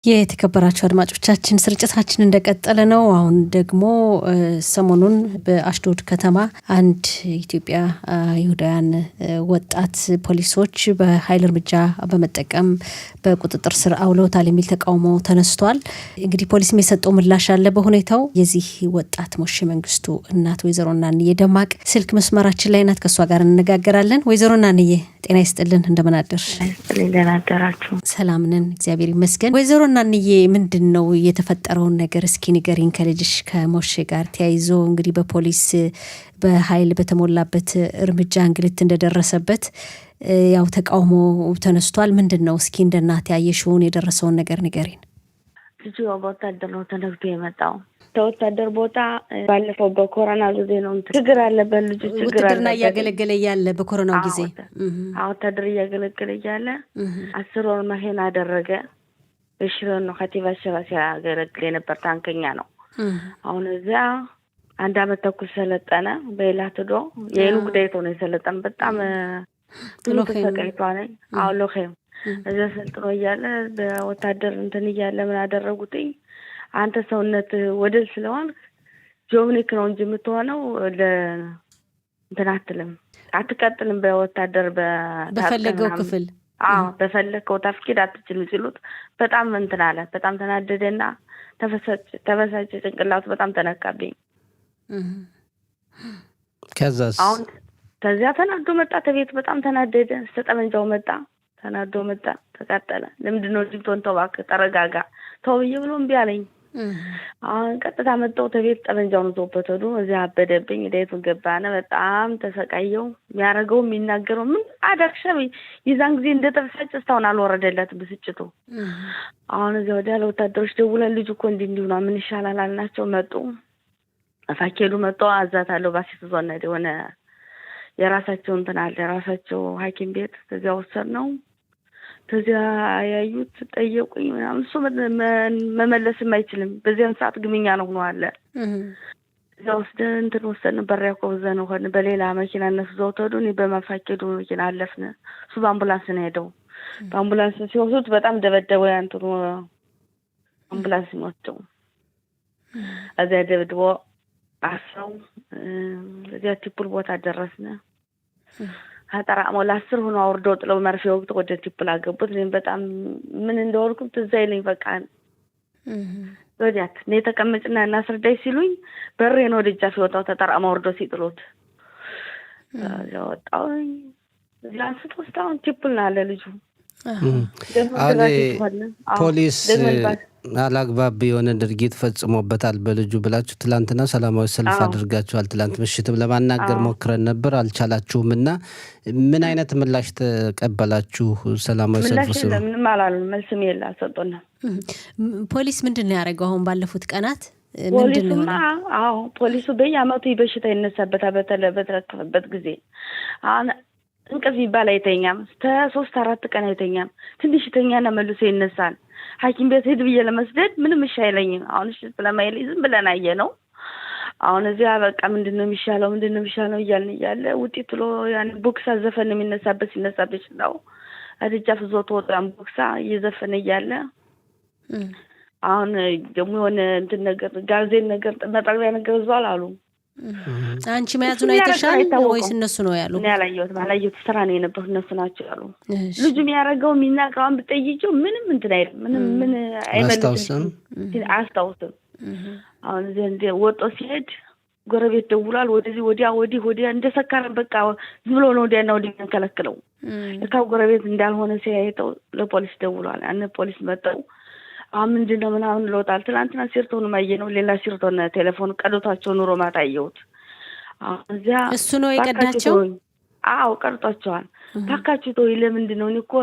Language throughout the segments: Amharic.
የተከበራችሁ አድማጮቻችን ስርጭታችን እንደቀጠለ ነው። አሁን ደግሞ ሰሞኑን በአሽዶድ ከተማ አንድ ኢትዮጵያ ይሁዳውያን ወጣት ፖሊሶች በኃይል እርምጃ በመጠቀም በቁጥጥር ስር አውለውታል የሚል ተቃውሞ ተነስቷል። እንግዲህ ፖሊስም የሰጠው ምላሽ አለ በሁኔታው። የዚህ ወጣት ሞሼ መንግስቱ እናት ወይዘሮ እናንዬ ደማቅ ስልክ መስመራችን ላይ ናት። ከሷ ጋር እንነጋገራለን። ወይዘሮ እናንዬ ጤና ይስጥልን፣ እንደምን አደርሽ? ደህና አደራችሁ? ሰላም ነን እግዚአብሔር ይመስገን። ወይዘሮ እናንዬ ምንድነው የተፈጠረውን ነገር እስኪ ንገሪን። ከልጅሽ ከሞሼ ጋር ተያይዞ እንግዲህ በፖሊስ በኃይል በተሞላበት እርምጃ እንግልት እንደደረሰበት ያው ተቃውሞ ተነስቷል። ምንድነው እስኪ እንደ እናት ያየሽውን የደረሰውን ነገር ንገሪን። ልጁ በወታደር ነው ተነግቶ የመጣው። ተወታደር ቦታ ባለፈው በኮሮና ጊዜ ነው ችግር አለበት ልጁ ችግር አለ። ወታደርና እያገለገለ ያለ በኮሮናው ጊዜ ወታደር እያገለገለ ያለ 10 ወር መሄን አደረገ። በሽሮን ነው ከቲባ ሸባ ሲያገለግል የነበር ታንከኛ ነው። አሁን እዚያ 1 አመት ተኩል ሰለጠነ። በላትዶ የኑ ጉዳይቶ ነው የሰለጠነ። በጣም ጥሩ ተሰቃይቷል። አሁን ሎሄም እዚያ ሰልጥኖ እያለ በወታደር እንትን እያለ ምን አደረጉትኝ? አንተ ሰውነት ወደል ስለሆን ጆብኒክ ነው እንጂ የምትሆነው እንትን አትልም፣ አትቀጥልም በወታደር በፈለገው ክፍል በፈለገው ታፍኪድ አትችልም ሲሉት በጣም እንትን አለ። በጣም ተናደደና ተበሳጨ። ጭንቅላቱ በጣም ተነካብኝ። ከዛስ አሁን ከዚያ ተናዶ መጣ። ተቤት በጣም ተናደደ። ተጠመንጃው መጣ። ተናዶ መጣ። ተቃጠለ። ለምንድነው ጅብቶን ተባክ ተረጋጋ ተውዬ ብሎ እምቢ አለኝ። አሁን ቀጥታ መጣው። ተቤት ጠመንጃውን ዞበት ሄዶ እዚያ አበደብኝ። ዴቱ ገባነ። በጣም ተሰቃየው። የሚያረጋው የሚናገረው ምን አደረግሽ? ይዛን ጊዜ እንደተበሳጨ እስካሁን አልወረደለት ብስጭቱ። አሁን እዚያ ወዲያ ለወታደሮች ደውለን ልጁ እኮ እንዲህ ነው ምን ይሻላል አልናቸው። መጡ። አፋኬሉ መጣው። አዛታለሁ ባሲት ዞነ ሆነ የራሳቸው እንትን አለ የራሳቸው ሐኪም ቤት ተዚያ ወሰድ ነው። ተዚያ ያዩት ጠየቁኝ ምናምን። እሱ መመለስ የማይችልም በዚያን ሰዓት ግምኛ ነው ሆኖ አለ። እዚያ ወስደን እንትን ወሰድን። በሪያኮ ዘነው ሆነ በሌላ መኪና እነሱ ዘውተዱ። እኔ በማፋኬዱ መኪና አለፍነ። እሱ በአምቡላንስ ነው ሄደው። በአምቡላንስ ሲወስዱት በጣም ደበደበው። ያንተሩ አምቡላንስ ነው እዚያ ደብድቦ አስረው እዚያ ቲፑል ቦታ ደረስነ። አጣራሞ ለ10 ሆኖ አውርደው ጥለው መርፌ ወቅት ወደ ቲፑል አገቡት። እኔም በጣም ምን እንደወርኩ ትዝ አይለኝ። በቃ ወዲያት ነው ተቀመጭና እናስረዳይ ሲሉኝ በሬን ወደ ጃፍ ወጣው። ተጣራሞ አውርደው ሲጥሉት ያወጣው ላንስቶ ስታውን ቲፑል አለ ልጁ። ፖሊስ አላግባብ የሆነ ድርጊት ፈጽሞበታል በልጁ ብላችሁ ትላንትና ሰላማዊ ሰልፍ አድርጋችኋል። ትላንት ምሽትም ለማናገር ሞክረን ነበር አልቻላችሁም። እና ምን አይነት ምላሽ ተቀበላችሁ? ሰላማዊ ሰልፍ ሲሉ ምንም አላሉም። መልስም የለ አልሰጡና። ፖሊስ ምንድነው ያደረገው አሁን ባለፉት ቀናት? ፖሊሱ በየአመቱ በሽታ ይነሳበታል። በተለበት ጊዜ አሁን እንቅልፍ ይባል አይተኛም። 3-4 ቀን አይተኛም። ትንሽ ተኛና መልሶ ይነሳል። ሐኪም ቤት ሄድ ብዬ ለመስደድ ምንም እሺ አይለኝም። አሁን እሺ ስለማይለኝ ዝም ብለን አየነው። አሁን እዚያ በቃ ምንድነው የሚሻለው እያለ ውጤት ብሎ ያን ቦክሳ ዘፈን የሚነሳበት ሲነሳበት ነው። አድጃፍ ዞቶ ወጣም ቦክሳ እየዘፈነ እያለ አሁን ደግሞ የሆነ እንትን ነገር ጋዜን ነገር መጣሪያ ነገርዟል አሉ። አንቺ መያዙን አይተሻል ወይስ እነሱ ነው ያሉ? እኔ አላየሁት ስራ ነው የነበረው እነሱ ናቸው ያሉ። ልጁ የሚያረጋው የሚናገረው ብትጠይቂው ምንም እንትን አይደለም። ምን አይመልስም አያስታውስም። አሁን ዘንድ ወጦ ሲሄድ ጎረቤት ደውሏል። ወደዚህ ወዲያ እንደሰካረ በቃ ዝም ብሎ ነው ወዲያና ወዲህ የሚከለክለው። ለካው ጎረቤት እንዳልሆነ ሲያይተው ለፖሊስ ደውሏል። አነ ፖሊስ መጣው። ምንድነው ምናምን ለውጣል። ትናንትና ሲርቶን ማየነው ሌላ ሲርቶን ቴሌፎን ቀዶታቸው ኑሮ ማታየውት። እዚያ እሱ ነው የቀዳቸው። ቀርጧቸዋል። ታካችሁ ተው ለምንድነው? እኔ እኮ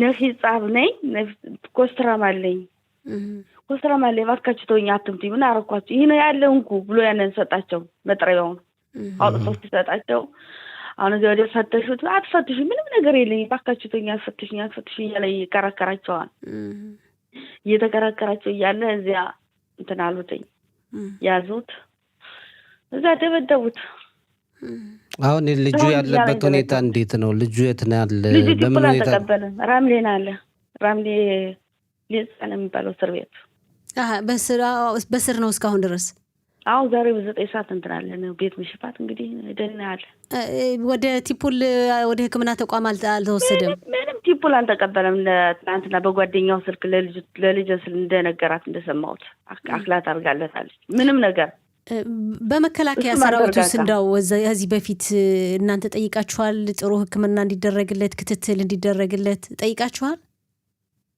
ነፊ ጻብ ነኝ ኮስትራም አለኝ ባካችሁ ተውኝ አትምጪ። ምን አረኳችሁ? ይሄ ነው ያለው እንኩ ብሎ ያንን ሰጣቸው። መጥረያውን አውጥቶ ሲሰጣቸው አሁን እዚያ ወደ ፈተሹት። አትፈትሹ ምንም ነገር የለኝ ባካችሁ ተውኝ አትፈትሹኝ እያለ ይከራከራቸዋል። እየተከራከራቸው እያለ እዚያ እንትን አሉትኝ ያዙት። እዚያ ደበደቡት። አሁን ልጁ ያለበት ሁኔታ እንዴት ነው? ልጁ የት ነው ያለ? በምን ሁኔታ ተቀበለ? ራምሌ ሊጻን የሚባለው እስር ቤት። በስር ነው እስካሁን ድረስ? አዎ ዛሬ በ9 ሰዓት እንትናለን ቤት ምሽፋት እንግዲህ ደናል። ወደ ቲፑል ወደ ሕክምና ተቋም አልተወሰደም? ምንም ቲፑል አልተቀበለም። ትናንትና በጓደኛው ስልክ ለልጅ ስል እንደነገራት እንደሰማሁት አክላት አድርጋለታለች። ምንም ነገር በመከላከያ ሰራዊት ውስጥ እንዳው ከዚህ በፊት እናንተ ጠይቃችኋል? ጥሩ ሕክምና እንዲደረግለት ክትትል እንዲደረግለት ጠይቃችኋል?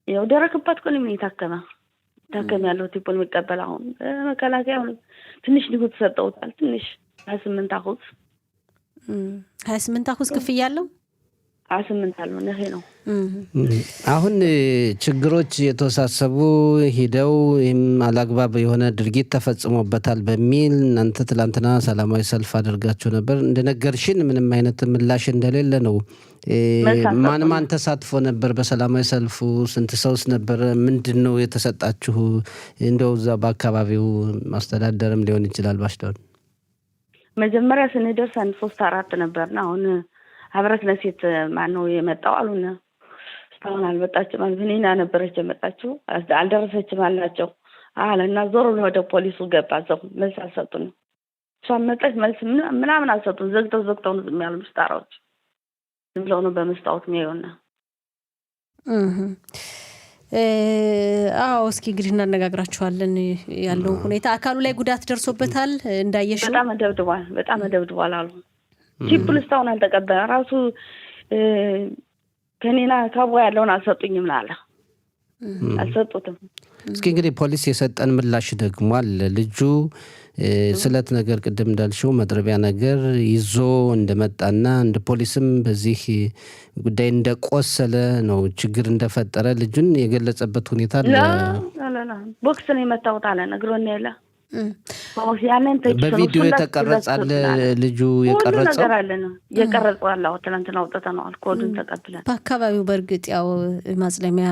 ያው ደረክባት እኮ ነው የታከመ ያለው ቲፑል የሚቀበል አሁን በመከላከያ ትንሽ ሊሆን ተሰጠውታል። ትንሽ 28% ክፍያ አለው። 28 አለው ነህ ነው። አሁን ችግሮች የተወሳሰቡ ሂደው አላግባብ የሆነ ድርጊት ተፈጽሞበታል በሚል እናንተ ትላንትና ሰላማዊ ሰልፍ አድርጋችሁ ነበር። እንደነገርሽን ምንም አይነት ምላሽ እንደሌለ ነው። ማን ተሳትፎ ነበር በሰላማዊ ሰልፉ? ስንት ሰውስ ነበር? ምንድነው የተሰጣችሁ? እንደው እዛ በአካባቢው ማስተዳደርም ሊሆን ይችላል ባሽዳው። መጀመሪያ ስንደርስ 3-4 ነበርና አሁን ህብረት ለሴት ማነው የመጣው አሉና እስካሁን አልመጣችም። አልብኔና ነበረች የመጣችው አልደረሰችም አላቸው አለና ዞር ብሎ ወደ ፖሊሱ ገባ። ዘው መልስ አልሰጡን። እሷ መጣች መልስ ምናምን አልሰጡን። ዘግተው ነው የሚያሉ ምስጣራዎች ዝም ብለው ነው በመስታወት የሚያዩና አዎ እስኪ እንግዲህ እናነጋግራችኋለን ያለው ሁኔታ። አካሉ ላይ ጉዳት ደርሶበታል እንዳየሽው? በጣም ደብድቧል አሉ። ቲፑል እስካሁን አልተቀበለ ራሱ ከኔና ካቦ ያለውን አልሰጡኝም አለ። አልሰጡትም። እስኪ እንግዲህ ፖሊስ የሰጠን ምላሽ ደግሞ አለ። ልጁ ስለት ነገር ቅድም እንዳልሽው መጥረቢያ ነገር ይዞ እንደመጣና እንደ ፖሊስም በዚህ ጉዳይ እንደቆሰለ ነው ችግር እንደፈጠረ ልጁን የገለጸበት ሁኔታ አለ። ቦክስ ነው የመታወት አለ ነግሮን ያለ በቪዲዮ የተቀረጸ አለ። ልጁ የቀረጸው ነገር አለ ነው የቀረጸው አለ። ትናንትና አውጥተናል ኮዱን ተቀብለን። በአካባቢው በእርግጥ ያው ማጽለሚያ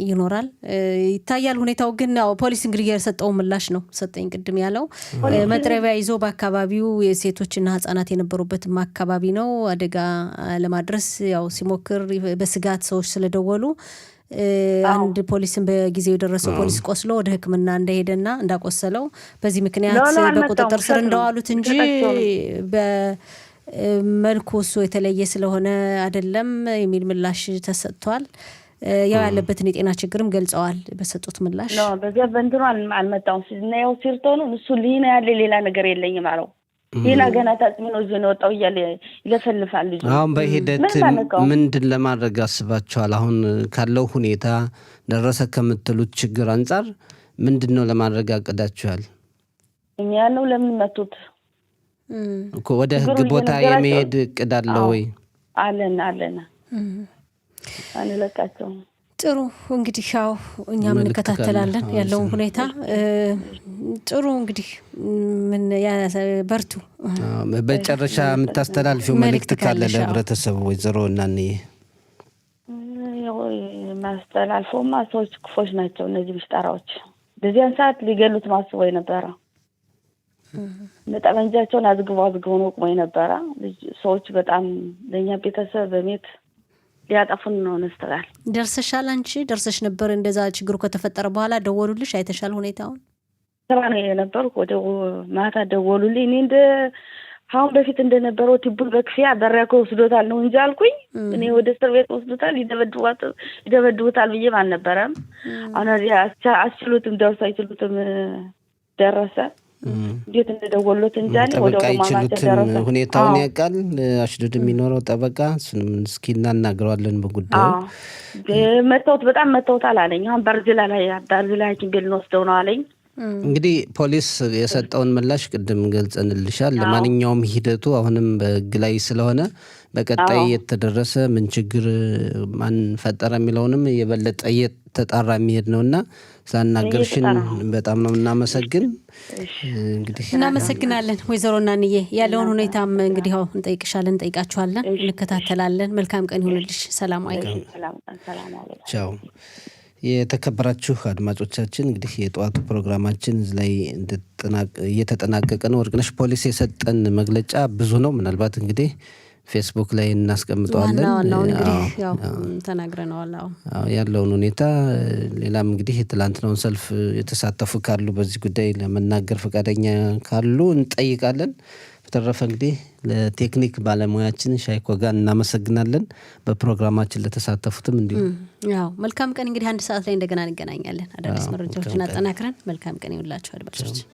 ይኖራል ይታያል ሁኔታው። ግን ያው ፖሊስ እንግዲህ የሰጠው ምላሽ ነው ሰጠኝ ቅድም ያለው መጥረቢያ ይዞ በአካባቢው የሴቶችና ህጻናት የነበሩበት አካባቢ ነው አደጋ ለማድረስ ያው ሲሞክር በስጋት ሰዎች ስለደወሉ አንድ ፖሊስን በጊዜው የደረሰው ፖሊስ ቆስሎ ወደ ሕክምና እንደሄደና እንዳቆሰለው በዚህ ምክንያት በቁጥጥር ስር እንደዋሉት እንጂ በመልኩ እሱ የተለየ ስለሆነ አይደለም የሚል ምላሽ ተሰጥቷል። ያው ያለበትን የጤና ችግርም ገልጸዋል በሰጡት ምላሽ። ነው በዚያ በእንትኑ አልመጣውም ሲዝናው ሲርቶኑ እሱ ሊና ያለ ሌላ ነገር የለኝም አለው። ሌላ ገና ታጽሚኖ ነው ወጣው ይያለ ይለፈልፋል ልጅ። አሁን በሂደት ምንድን ለማድረግ አስባችኋል? አሁን ካለው ሁኔታ ደረሰ ከምትሉት ችግር አንፃር ምንድነው ለማድረግ አቅዳችኋል? እኛ ነው ለምን መጡት እኮ ወደ ህግ ቦታ የመሄድ እቅድ አለ ወይ? አለና አንለቃቸው። ጥሩ እንግዲህ ያው እኛም እንከታተላለን ያለውን ሁኔታ። ጥሩ እንግዲህ ምን በርቱ። በመጨረሻ የምታስተላልፊው መልእክት ካለ ለህብረተሰቡ ወይዘሮ እናንዬ? ማስተላልፈውማ ሰዎች ክፎች ናቸው እነዚህ ምስጣራዎች። በዚያን ሰዓት ሊገሉት ማስበው ነበረ። በጠመንጃቸውን አዝግበው ነው ቆመው ነበረ። ሰዎች በጣም ለኛ ቤተሰብ በሜት ሊያጠፉን ነው ነስተላል። ደርሰሻል? አንቺ ደርሰሽ ነበር? እንደዛ ችግሩ ከተፈጠረ በኋላ ደወሉልሽ? አይተሻል ሁኔታውን? ስራ ነው የነበርኩ። ወደ ማታ ደወሉልኝ። እኔ እንደ አሁን በፊት እንደነበረው ቲቡል በክፊያ በሪያኮ ወስዶታል ነው እንጂ አልኩኝ። እኔ ወደ እስር ቤት ወስዶታል ይደበድቡታል ብዬ አልነበረም። አሁን አስችሉትም ደርሶ አይችሉትም ደረሰ። እንዴት እንደደወሉት እንጂ አለ ወደ ማማተ ደረሰ። ሁኔታውን ያውቃል አሽዱድ የሚኖረው ጠበቃ። እሱንም እስኪ እናናግረዋለን በጉዳዩ። በጣም መተውታል አለኝ። አሁን በርዝላ ላይ ሐኪም ቤት እንወስደው ነው አለኝ። እንግዲህ ፖሊስ የሰጠውን ምላሽ ቅድም ገልጸንልሻል። ለማንኛውም ሂደቱ አሁንም በህግ ላይ ስለሆነ በቀጣይ የተደረሰ ምን ችግር ማን ፈጠረ የሚለውንም የበለጠ እየተጣራ የሚሄድ ነውና ስላናገርሽን በጣም ነው እናመሰግን። እንግዲህ እናመሰግናለን ወይዘሮ እናንዬ። ያለውን ሁኔታም እንግዲህ ያው እንጠይቅሻለን፣ እንጠይቃችኋለን፣ እንከታተላለን። መልካም ቀን ይሁንልሽ። ሰላም አይቀር። ቻው። የተከበራችሁ አድማጮቻችን እንግዲህ የጠዋቱ ፕሮግራማችን እዚህ ላይ እየተጠናቀቀ ነው። ወርቅነሽ ፖሊስ የሰጠን መግለጫ ብዙ ነው። ምናልባት እንግዲህ ፌስቡክ ላይ እናስቀምጠዋለን። ዋናው እንግዲህ ያው ተናግረናል። ያለውን ሁኔታ ሌላም እንግዲህ የትላንትናውን ሰልፍ የተሳተፉ ካሉ በዚህ ጉዳይ ለመናገር ፈቃደኛ ካሉ እንጠይቃለን። በተረፈ እንግዲህ ለቴክኒክ ባለሙያችን ሻይኮ ጋር እናመሰግናለን። በፕሮግራማችን ለተሳተፉትም እንዲሁ ያው መልካም ቀን። እንግዲህ 1 ሰዓት ላይ እንደገና እንገናኛለን። አዳዲስ መረጃዎችን አጠናክረን መልካም ቀን ይሁንላችሁ አድማጮች።